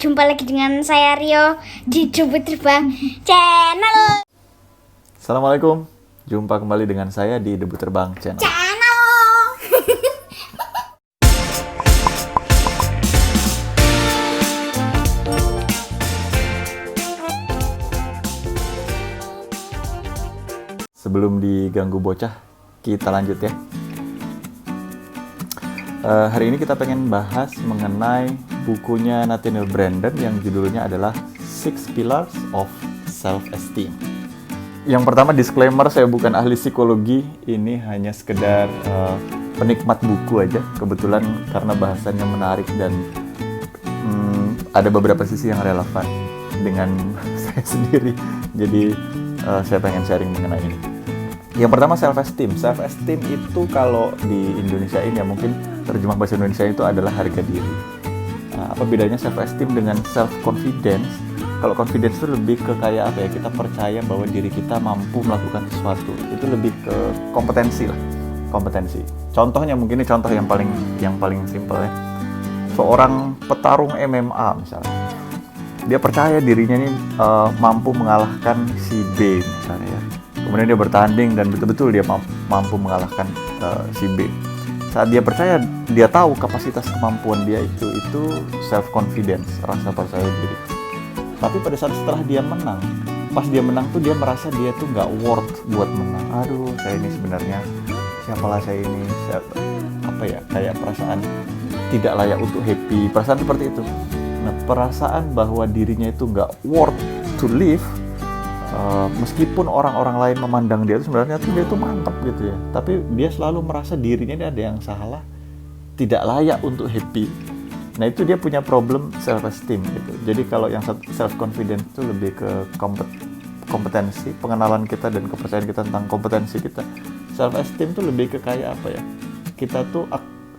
Jumpa lagi dengan saya Rio di Debu Terbang Channel. Assalamualaikum, jumpa kembali dengan saya di Debu Terbang Channel. Sebelum diganggu bocah, kita lanjut ya. Hari ini kita pengen bahas mengenai bukunya Nathaniel Branden yang judulnya adalah Six Pillars of Self-Esteem. Yang pertama, disclaimer, saya bukan ahli psikologi, ini hanya sekedar penikmat buku aja. Kebetulan karena bahasannya menarik dan ada beberapa sisi yang relevan dengan saya sendiri. Jadi saya pengen sharing mengenai ini. Yang pertama, self-esteem. Self-esteem itu kalau di Indonesia ini ya, mungkin terjemah bahasa Indonesia itu adalah harga diri. Apa bedanya self-esteem dengan self-confidence? Kalau confidence itu lebih ke kayak apa ya, kita percaya bahwa diri kita mampu melakukan sesuatu. Itu lebih ke kompetensi lah, kompetensi. Contohnya mungkin ini contoh yang paling simpel ya. Seorang petarung MMA misalnya, dia percaya dirinya ini mampu mengalahkan si B misalnya ya. Kemudian dia bertanding dan betul-betul dia mampu mengalahkan si B. Saat dia percaya, dia tahu kapasitas kemampuan dia itu self-confidence, rasa percaya diri. Tapi pada saat setelah dia menang, pas dia menang tuh dia merasa dia tuh nggak worth buat menang. Aduh, saya ini sebenarnya siapalah saya ini, kayak perasaan tidak layak untuk happy, perasaan seperti itu. Nah, perasaan bahwa dirinya itu nggak worth to live, meskipun orang-orang lain memandang dia itu sebenarnya tuh dia tuh mantap gitu ya, tapi dia selalu merasa dirinya ini ada yang salah, tidak layak untuk happy. Nah, itu dia punya problem self-esteem gitu. Jadi kalau yang self-confidence itu lebih ke kompetensi, pengenalan kita dan kepercayaan kita tentang kompetensi kita. Self-esteem itu lebih ke kayak apa ya, kita tuh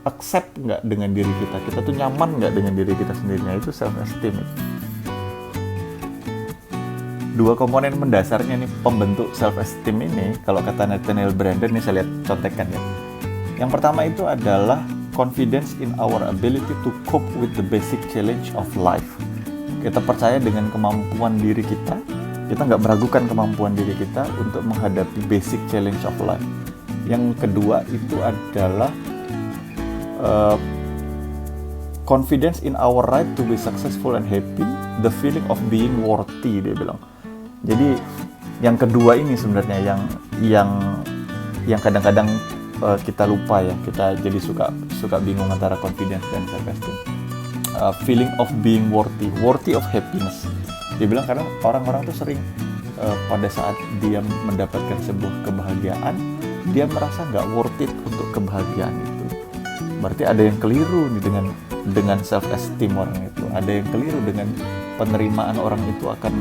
accept nggak dengan diri kita tuh nyaman nggak dengan diri kita sendiri. Nah, itu self-esteem itu. Dua komponen mendasarnya nih pembentuk self-esteem ini, kalau kata Nathaniel Branden, nih saya lihat contekan ya. Yang pertama itu adalah confidence in our ability to cope with the basic challenge of life. Kita percaya dengan kemampuan diri kita nggak meragukan kemampuan diri kita untuk menghadapi basic challenge of life. Yang kedua itu adalah confidence in our right to be successful and happy, the feeling of being worthy, dia bilang. Jadi yang kedua ini sebenarnya yang kadang-kadang kita lupa ya, kita jadi suka bingung antara confidence dan self-esteem. Feeling of being worthy of happiness. Dia bilang karena orang-orang tuh sering pada saat dia mendapatkan sebuah kebahagiaan, dia merasa nggak worth it untuk kebahagiaan itu. Berarti ada yang keliru nih dengan self-esteem orang itu. Ada yang keliru dengan penerimaan orang itu akan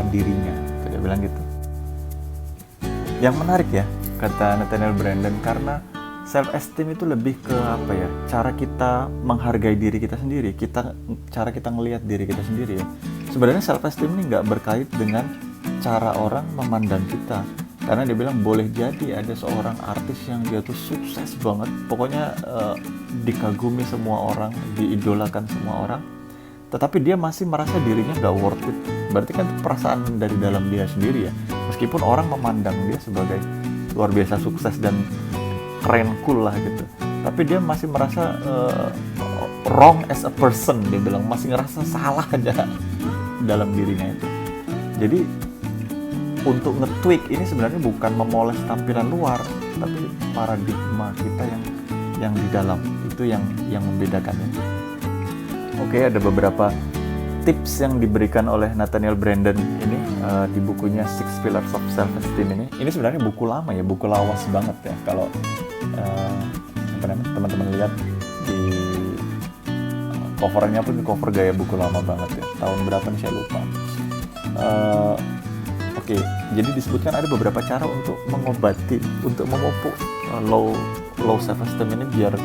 dirinya. Dia bilang gitu. Yang menarik ya, kata Nathaniel Branden, karena self-esteem itu lebih ke apa ya, cara kita menghargai diri kita sendiri, cara kita ngelihat diri kita sendiri ya. Sebenarnya self-esteem ini nggak berkait dengan cara orang memandang kita. Karena dia bilang boleh jadi ada seorang artis yang dia tuh sukses banget, pokoknya dikagumi semua orang, diidolakan semua orang, tetapi dia masih merasa dirinya nggak worth it. Berarti kan itu perasaan dari dalam dia sendiri ya. Meskipun orang memandang dia sebagai luar biasa sukses dan keren, cool lah gitu, tapi dia masih merasa wrong as a person. Dia bilang masih ngerasa salah aja dalam dirinya itu. Jadi untuk nge-tweak ini sebenarnya bukan memoles tampilan luar, tapi paradigma kita yang di dalam itu yang membedakannya. Oke, ada beberapa tips yang diberikan oleh Nathaniel Branden ini di bukunya Six Pillars of Self-Esteem ini. Ini sebenarnya buku lama ya, buku lawas banget ya. Kalau teman-teman lihat di covernya pun cover gaya buku lama banget ya. Tahun berapa nih saya lupa. Oke, jadi disebutkan ada beberapa cara untuk mengobati, untuk memupuk low self-esteem ini biar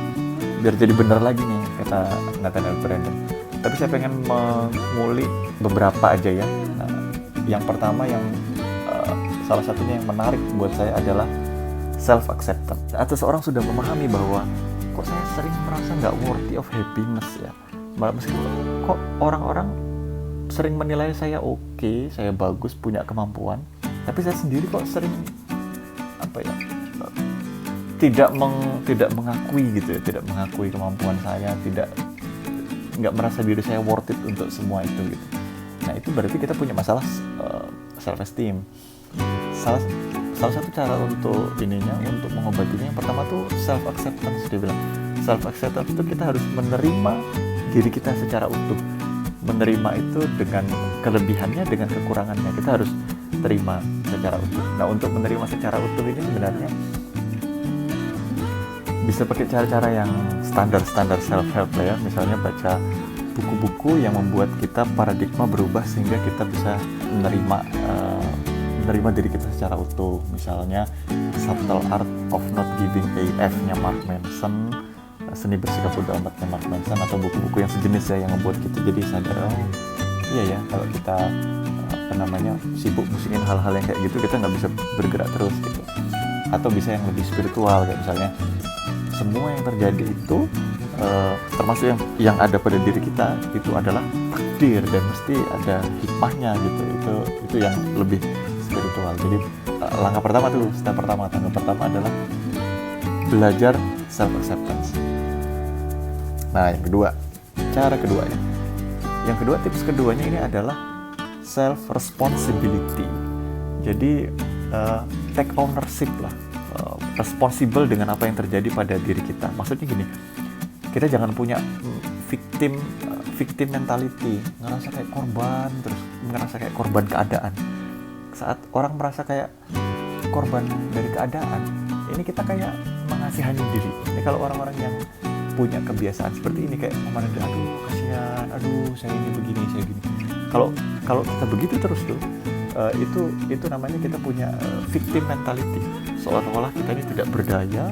jadi benar lagi nih, kata Nathaniel Branden. Tapi saya pengen mengulik beberapa aja ya. Nah, yang pertama salah satunya yang menarik buat saya adalah self-acceptance. Atau seorang sudah memahami bahwa kok saya sering merasa nggak worthy of happiness ya. Meskipun kok orang-orang sering menilai saya oke, saya bagus, punya kemampuan, tapi saya sendiri kok sering tidak mengakui gitu ya, tidak mengakui kemampuan saya, nggak merasa diri saya worth it untuk semua itu gitu. Nah itu berarti kita punya masalah self esteem. Salah satu cara untuk mengobatinya yang pertama tuh self acceptance. Dia bilang self acceptance itu kita harus menerima diri kita secara utuh, menerima itu dengan kelebihannya, dengan kekurangannya, kita harus terima secara utuh. Nah untuk menerima secara utuh ini sebenarnya bisa pakai cara-cara yang standar self help lah ya, misalnya baca buku-buku yang membuat kita paradigma berubah sehingga kita bisa menerima diri kita secara utuh. Misalnya Subtle Art of Not Giving AF-nya Mark Manson, Seni Bersikap Bodo Amat-nya Mark Manson, atau buku-buku yang sejenis ya yang membuat kita jadi sadar, oh iya ya kalau kita sibuk musingin hal-hal yang kayak gitu kita nggak bisa bergerak terus gitu. Atau bisa yang lebih spiritual kayak misalnya semua yang terjadi itu termasuk yang ada pada diri kita itu adalah takdir dan mesti ada hikmahnya gitu. Itu yang lebih spiritual. Jadi langkah pertama adalah belajar self acceptance. Nah, cara kedua ya. Yang kedua, tips keduanya ini adalah self responsibility. Jadi take ownership lah. Responsible dengan apa yang terjadi pada diri kita. Maksudnya gini, kita jangan punya victim mentality, ngerasa kayak korban keadaan. Saat orang merasa kayak korban dari keadaan, ini kita kayak mengasihani diri. Ini kalau orang-orang yang punya kebiasaan seperti ini kayak memandang, aduh kasihan, aduh saya ini begini, saya gini. Kalau kita begitu terus tuh, itu namanya kita punya victim mentality, seolah-olah kita ini tidak berdaya,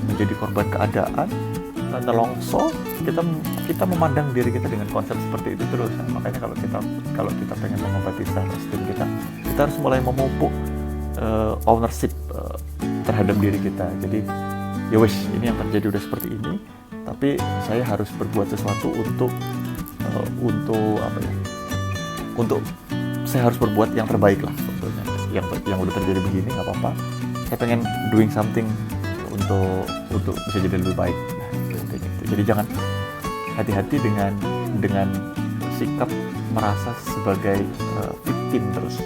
menjadi korban keadaan, nelongso. Kita memandang diri kita dengan konsep seperti itu terus. Nah, makanya kalau kita pengen mengobati self esteem kita harus mulai memupuk ownership terhadap diri kita. Jadi ya wes, ini yang terjadi udah seperti ini, tapi saya harus berbuat sesuatu untuk saya harus berbuat yang terbaik lah sebetulnya. Yang udah terjadi begini nggak apa-apa, saya pengen doing something untuk bisa jadi lebih baik. Nah, gitu. Jadi jangan hati-hati dengan sikap merasa sebagai victim terus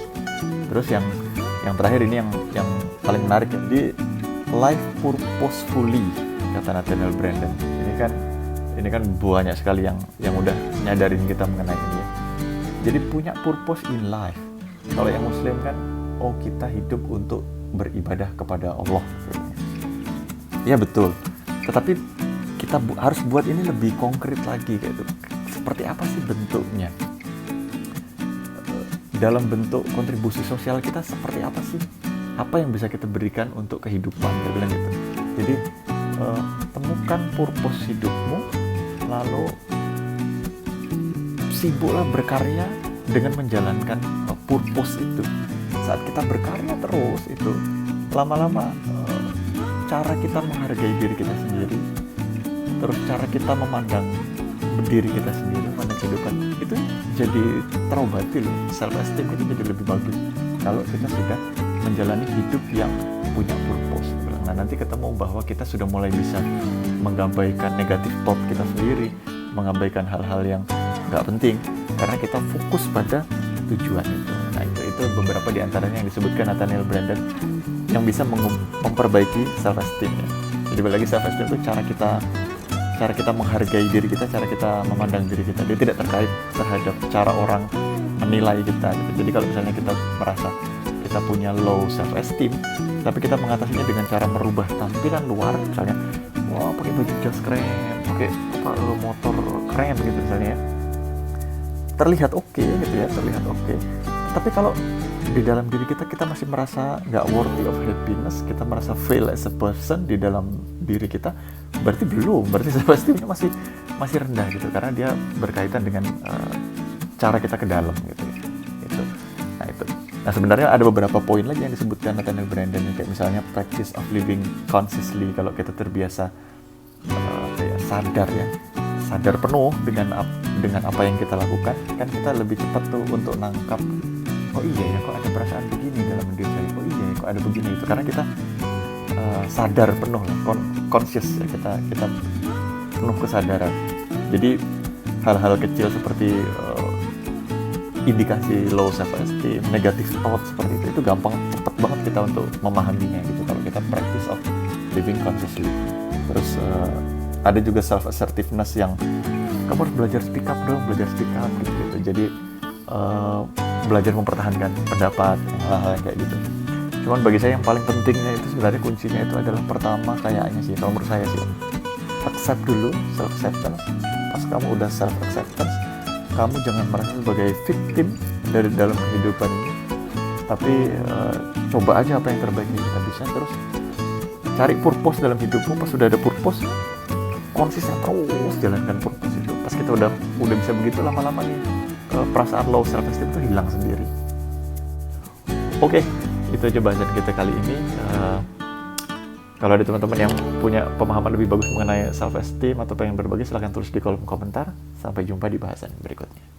yang terakhir ini yang paling menarik ya, di life purposefully kata Nathaniel Branden. Ini kan banyak sekali yang udah nyadarin kita mengenai ini ya. Jadi punya purpose in life. Kalau yang Muslim kan, kita hidup untuk beribadah kepada Allah. Ya betul. Tetapi kita harus buat ini lebih konkret lagi kayak itu. Seperti apa sih bentuknya? Dalam bentuk kontribusi sosial kita seperti apa sih? Apa yang bisa kita berikan untuk kehidupan? Dia bilang gitu. Jadi temukan purpose hidupmu, lalu sibuklah berkarya dengan menjalankan purpose itu. Saat kita berkarya terus itu, lama-lama cara kita menghargai diri kita sendiri, terus cara kita memandang diri kita sendiri, memandang kehidupan itu jadi terobati loh. Self esteem itu jadi lebih bagus kalau kita sudah menjalani hidup yang punya purpose. Nah nanti ketemu bahwa kita sudah mulai bisa mengabaikan negatif thought kita sendiri, mengabaikan hal-hal yang nggak penting karena kita fokus pada tujuan itu. Nah itu beberapa di antaranya yang disebutkan Nathaniel Branden yang bisa memperbaiki self esteem ya. Jadi balik lagi, self esteem itu cara kita menghargai diri kita, cara kita memandang diri kita. Dia tidak terkait terhadap cara orang menilai kita gitu. Jadi kalau misalnya kita merasa kita punya low self esteem, tapi kita mengatasinya dengan cara merubah tampilan luar, misalnya pakai baju jas keren, pakai motor keren gitu misalnya ya, terlihat oke gitu ya, terlihat oke. Tapi kalau di dalam diri kita masih merasa nggak worthy of happiness, kita merasa fail as a person di dalam diri kita, berarti self esteemnya masih rendah gitu, karena dia berkaitan dengan cara kita ke dalam gitu ya. Nah sebenarnya ada beberapa poin lagi yang disebutkan Nathaniel Branden, kayak misalnya practice of living consciously. Kalau kita terbiasa sadar ya, sadar penuh dengan apa yang kita lakukan, kan kita lebih cepat tuh untuk nangkap, oh iya ya kok ada perasaan begini dalam diri saya, oh iya ya kok ada begini itu, karena kita sadar penuh lah, conscious ya, kita penuh kesadaran. Jadi hal-hal kecil seperti indikasi low self esteem, negative thought seperti itu gampang, cepat banget kita untuk memahaminya gitu kalau kita practice of living consciously. Terus ada juga self assertiveness yang kamu harus belajar speak up dong, belajar speak up gitu. Jadi belajar mempertahankan pendapat, hal-hal kayak gitu. Cuman bagi saya yang paling pentingnya itu sebenarnya kuncinya itu adalah pertama kayaknya sih, kalau menurut saya sih, accept dulu, self acceptance. Pas kamu udah self acceptance, kamu jangan merasa sebagai victim dari dalam kehidupan ini, tapi coba aja apa yang terbaik yang kita bisa, terus cari purpose dalam hidupmu. Pas sudah ada purpose, konsisten terus jalankan purpose itu. Pas kita udah bisa begitu, lama-lama nih perasaan low self esteem itu hilang sendiri. Oke, itu aja bahasan kita kali ini. Kalau ada teman-teman yang punya pemahaman lebih bagus mengenai self esteem atau pengen berbagi, silahkan tulis di kolom komentar. Sampai jumpa di bahasan berikutnya.